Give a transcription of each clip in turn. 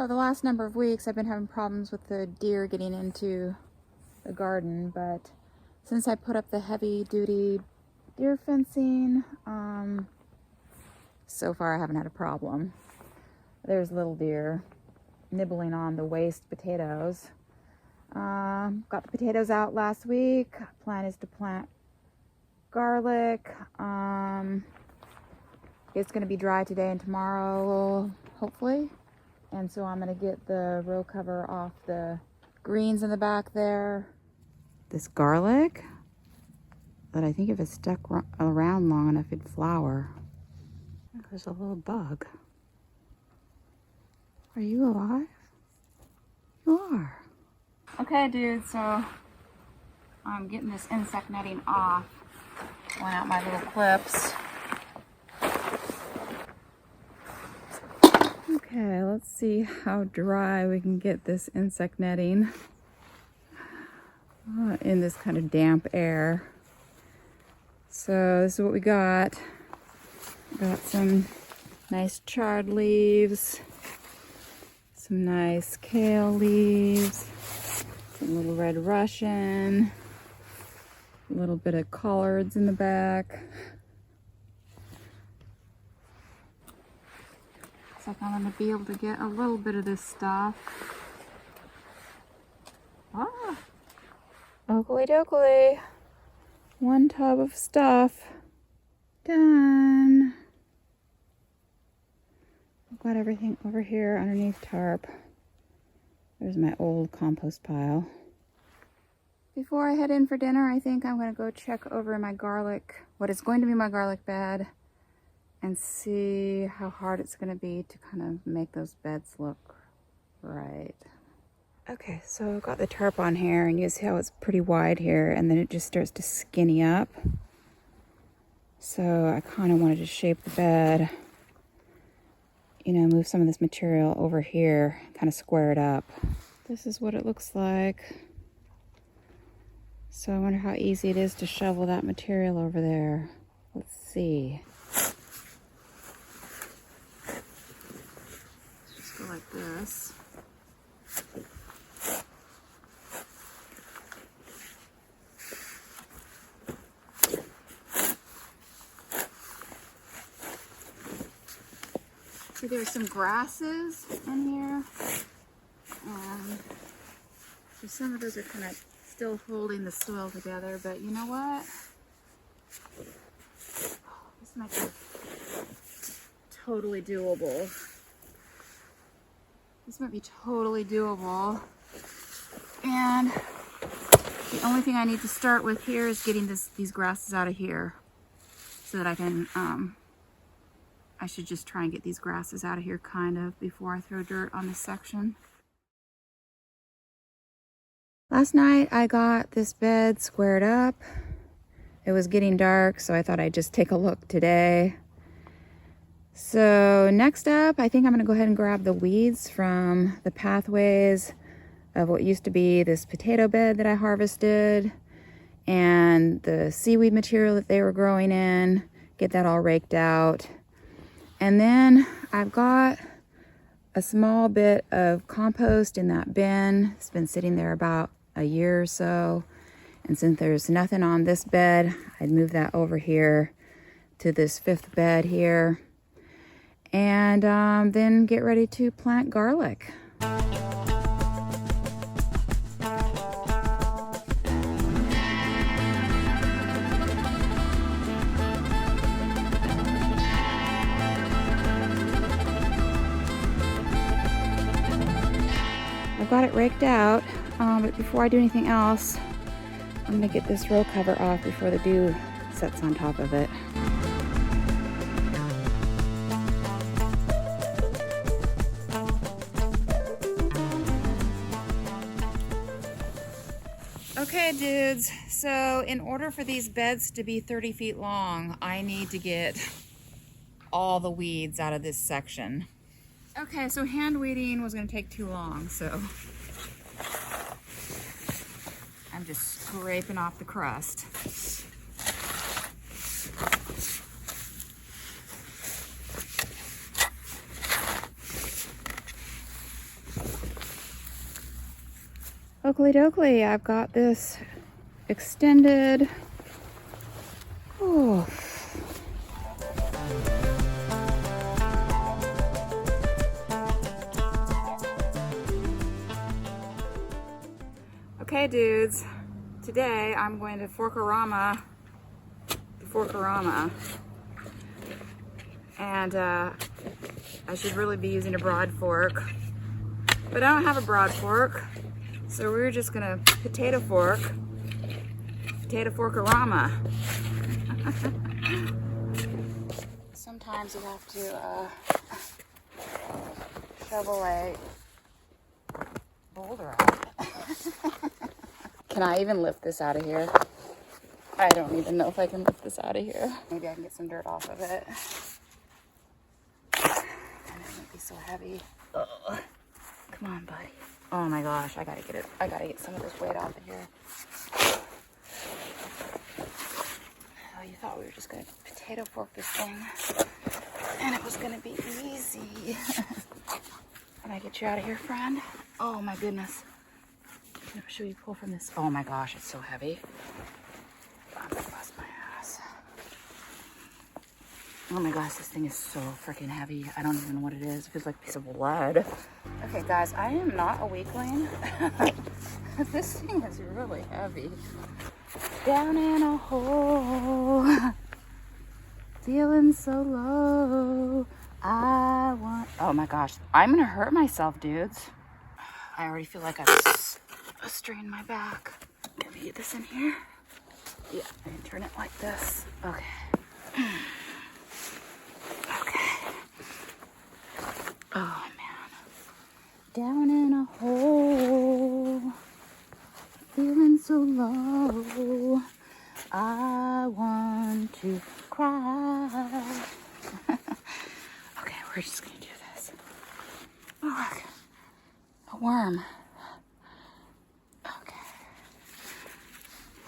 So the last number of weeks I've been having problems with the deer getting into the garden, but since I put up the heavy duty deer fencing, so far I haven't had a problem. There's little deer nibbling on the waste potatoes. Got the potatoes out last week. Plan is to plant garlic. It's going to be dry today and tomorrow, hopefully. And so I'm going to get the row cover off the greens in the back there. This garlic, that I think if it stuck around long enough, it'd flower. There's a little bug. Are you alive? You are. Okay, dude, so I'm getting this insect netting off. Pulling out my little clips. Okay, let's see how dry we can get this insect netting in this kind of damp air. So this is what we got. Got some nice chard leaves, some nice kale leaves, some little red Russian, a little bit of collards in the back. Looks like I'm going to be able to get a little bit of this stuff. Ah, oakley dokley. One tub of stuff done. I've got everything over here underneath tarp. There's my old compost pile. Before I head in for dinner, I think I'm going to go check over my garlic, what is going to be my garlic bed, and see how hard it's going to be to kind of make those beds look right. Okay, so I've got the tarp on here, and you see how it's pretty wide here, and then it just starts to skinny up. So I kind of wanted to shape the bed, you know, move some of this material over here, kind of square it up. This is what it looks like. So I wonder how easy it is to shovel that material over there. Let's see. Let's just go like this. See, there's some grasses in here. So some of those are kind of still holding the soil together, but you know what? This might be totally doable. This might be totally doable. And the only thing I need to start with here is getting these grasses out of here so that I can, I should just try and get these grasses out of here kind of before I throw dirt on this section. Last night I got this bed squared up. It was getting dark, so I thought I'd just take a look today. So next up, I think I'm gonna go ahead and grab the weeds from the pathways of what used to be this potato bed that I harvested and the seaweed material that they were growing in, get that all raked out. And then I've got a small bit of compost in that bin. It's been sitting there about a year or so. And since there's nothing on this bed, I'd move that over here to this 5th bed here. And then get ready to plant garlic. I've got it raked out, but before I do anything else, I'm gonna get this row cover off before the dew sets on top of it. Okay, dudes, so in order for these beds to be 30 feet long, I need to get all the weeds out of this section. Okay, so hand weeding was gonna take too long, so I'm just scraping off the crust. Oakley dokley, I've got this extended. Oh. Okay, dudes, today I'm going to Forkarama, and I should really be using a broad fork, but I don't have a broad fork, so we're just gonna potato Forkarama. Sometimes you have to shovel a boulder out. Can I even lift this out of here? I don't even know if I can lift this out of here. Maybe I can get some dirt off of it. And it won't be so heavy. Ugh. Come on, buddy. Oh my gosh, I gotta get it. I gotta get some of this weight off of here. Oh, you thought we were just gonna potato fork this thing and it was gonna be easy. Can I get you out of here, friend? Oh my goodness. Should we pull from this? Oh my gosh, it's so heavy. I'm gonna bust my ass. Oh my gosh, this thing is so freaking heavy. I don't even know what it is. It feels like a piece of lead. Okay, guys, I am not a weakling. This thing is really heavy. Down in a hole, feeling so low. I want. Oh my gosh, I'm gonna hurt myself, dudes. I already feel like I've strained my back. Can we get this in here? Yeah, and turn it like this. Okay. Okay. Oh man. Down in a hole, feeling so low. I want to cry. Okay, we're just gonna do this. Oh, look. A worm. Okay.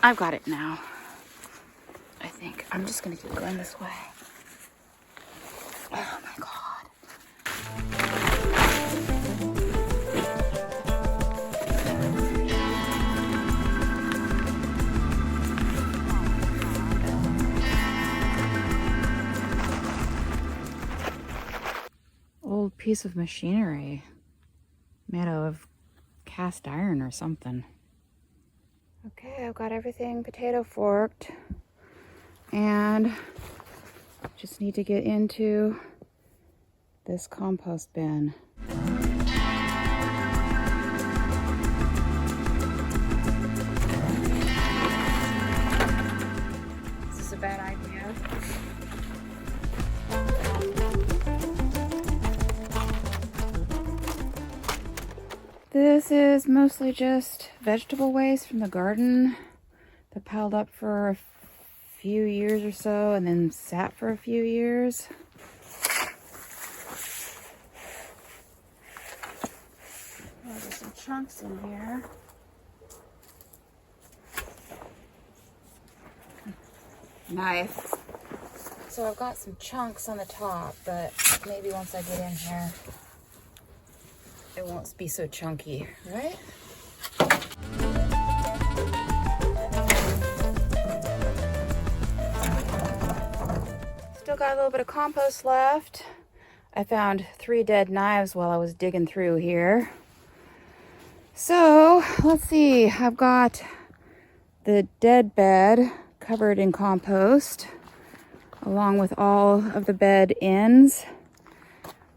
I've got it now. I think. I'm just gonna keep going this way. Oh my God. Old piece of machinery made out of cast iron or something. Okay, I've got everything potato forked and just need to get into this compost bin. Is this a bad idea? This is mostly just vegetable waste from the garden that piled up for a few years or so and then sat for a few years. There's some chunks in here. Knife. So I've got some chunks on the top, but maybe once I get in here, it won't be so chunky, right? Still got a little bit of compost left. I found 3 dead knives while I was digging through here. So let's see, I've got the dead bed covered in compost along with all of the bed ends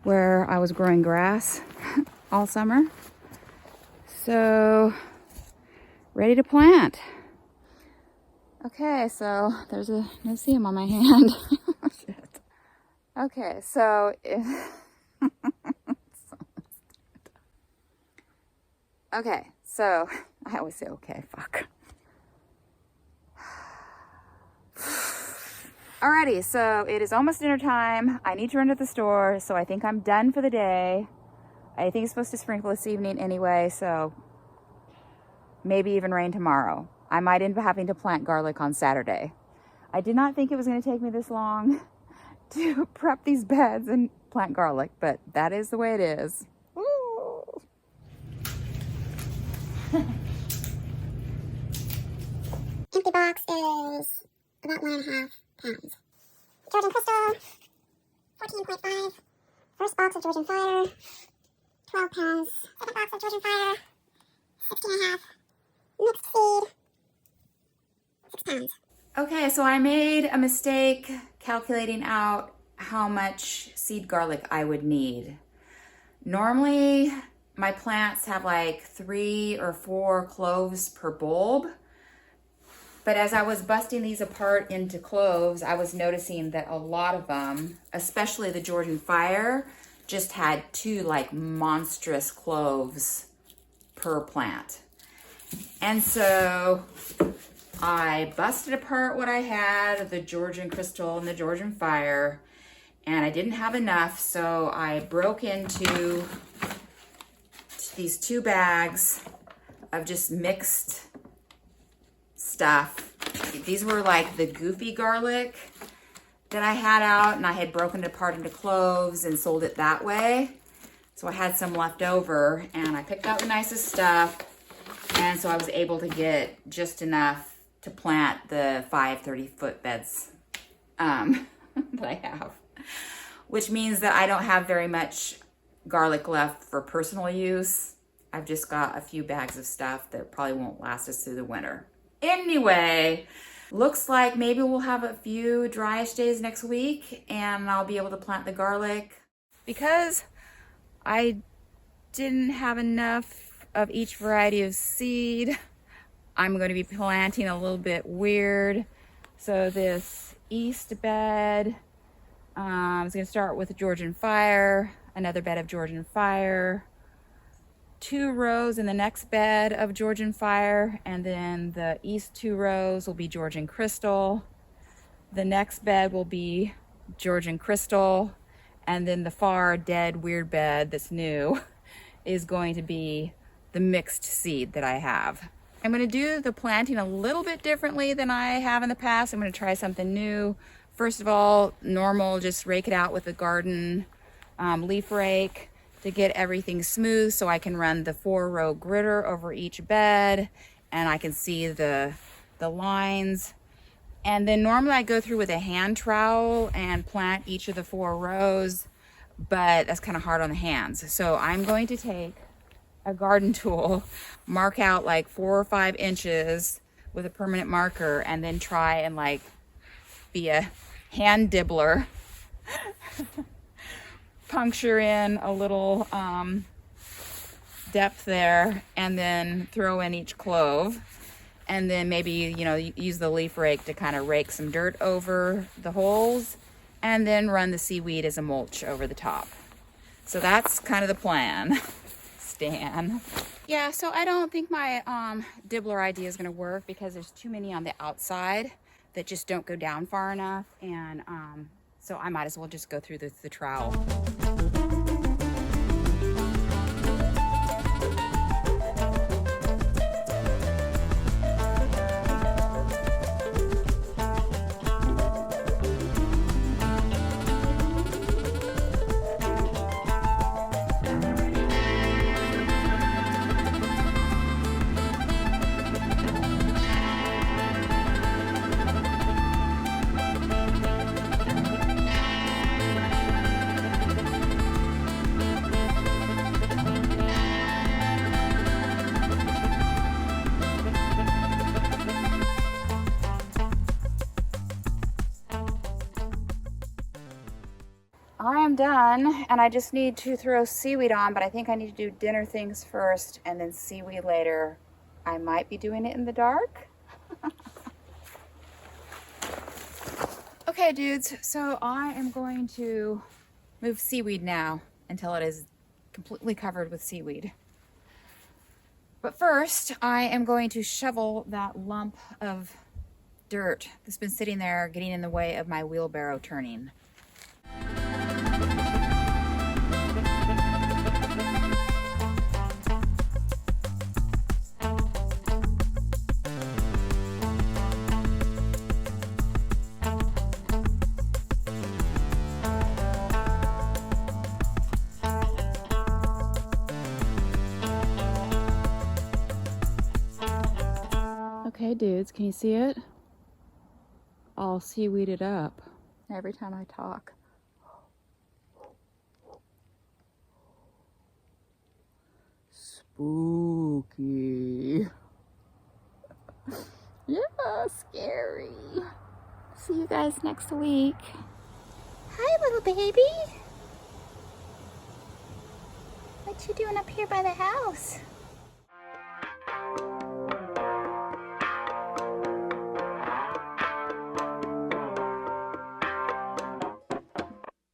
where I was growing grass all summer. So ready to plant. Okay, so there's a no seam on my hand. Oh, shit. Okay, so okay, so I always say okay, fuck. Alrighty, so it is almost dinner time. I need to run to the store, so I think I'm done for the day. I think it's supposed to sprinkle this evening anyway, so maybe even rain tomorrow. I might end up having to plant garlic on Saturday. I did not think it was going to take me this long to prep these beds and plant garlic, but that is the way it is. empty box is about 1.5 pounds. Georgian Crystal, 14.5. First box of Georgian Fire, 12 pounds. Second box of Georgian Fire, 16.5. Mixed seed, 6 pounds. Okay, so I made a mistake calculating out how much seed garlic I would need. Normally, my plants have like 3 or 4 cloves per bulb. But as I was busting these apart into cloves, I was noticing that a lot of them, especially the Georgian Fire, just had 2 like monstrous cloves per plant. And so I busted apart what I had, the Georgian Crystal and the Georgian Fire, and I didn't have enough, so I broke into these 2 bags of just mixed stuff. These were like the goofy garlic that I had out, and I had broken it apart into cloves and sold it that way. So I had some left over, and I picked out the nicest stuff, and so I was able to get just enough to plant the 5 30-foot beds that I have, which means that I don't have very much garlic left for personal use. I've just got a few bags of stuff that probably won't last us through the winter. Anyway, looks like maybe we'll have a few dryish days next week and I'll be able to plant the garlic. Because I didn't have enough of each variety of seed, I'm going to be planting a little bit weird. So this east bed, I was going to start with Georgian Fire, another bed of Georgian Fire, 2 rows in the next bed of Georgian Fire, and then the east 2 rows will be Georgian Crystal. The next bed will be Georgian Crystal, and then the far dead weird bed that's new is going to be the mixed seed that I have. I'm going to do the planting a little bit differently than I have in the past. I'm going to try something new. First of all, normal, just rake it out with a garden leaf rake to get everything smooth so I can run the 4-row gritter over each bed and I can see the lines. And then normally I go through with a hand trowel and plant each of the 4 rows, but that's kind of hard on the hands. So I'm going to take a garden tool, mark out like 4 or 5 inches with a permanent marker, and then try and like be a hand dibbler. Puncture in a little depth there, and then throw in each clove, and then maybe, you know, use the leaf rake to kind of rake some dirt over the holes, and then run the seaweed as a mulch over the top. So that's kind of the plan, Stan. Yeah, so I don't think my dibbler idea is going to work because there's too many on the outside that just don't go down far enough, and so I might as well just go through the trowel. I am done, and I just need to throw seaweed on, but I think I need to do dinner things first and then seaweed later. I might be doing it in the dark. Okay, dudes, so I am going to move seaweed now until it is completely covered with seaweed. But first, I am going to shovel that lump of dirt that's been sitting there getting in the way of my wheelbarrow turning. Okay, dudes. Can you see it? All seaweeded up. Every time I talk. Spooky. Yeah, scary. See you guys next week. Hi, little baby. What you doing up here by the house?